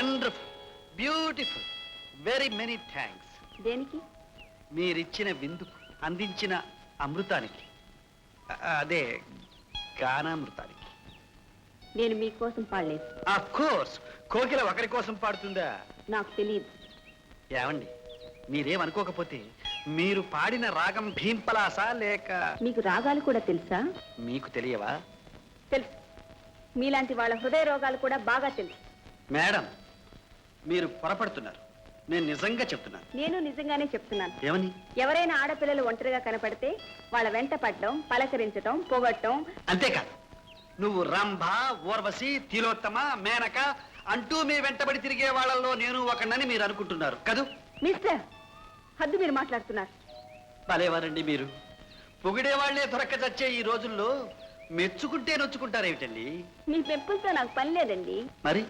Wonderful, beautiful, very many thanks. దేనికి? మీరిచ్చిన విందుకు, అందించిన అమృతానికి, అదే గానామృతానికి. నేను మీకోసం పాడలేదు. ఆఫ్ కోర్స్, కోకిల ఒకరి కోసం పాడుతుందా? నాకు తెలియదు. ఏమండి, మీరేమనుకోకపోతే మీరు పాడిన రాగం భీంపలాస లేక... మీకు రాగాలు కూడా తెలుసా? మీకు తెలియవా? తెలుసు. మీలాంటి వాళ్ళ హృదయ రోగాలు కూడా బాగా తెలుసు. మేడం, మీరు పొరపడుతున్నారు. నేను నిజంగా చెప్తున్నాను. నేను నిజంగానే చెప్తున్నాను. ఏమని? ఎవరైనా ఆడపిల్లలు ఒంటరిగా కనపడితే వాళ్ళ వెంట పడడం, పలకరించడం, పొగట్టం. అంతేకాదు, నువ్వు రంభ, ఊర్వశి, తిలోత్తమ, మేనక అంటూ మీ వెంటబడి తిరిగే వాళ్ళల్లో నేను ఒకనని మీరు అనుకుంటున్నారు కదూ? మిస్టర్, హద్దు మీరు మాట్లాడుతున్నారు. భలేవారండి మీరు. పొగిడే వాళ్లే దొరక్క చచ్చే ఈ రోజుల్లో మెచ్చుకుంటే నొచ్చుకుంటారేమిటండి? మీ పెంపులతో నాకు పని లేదండి. మరి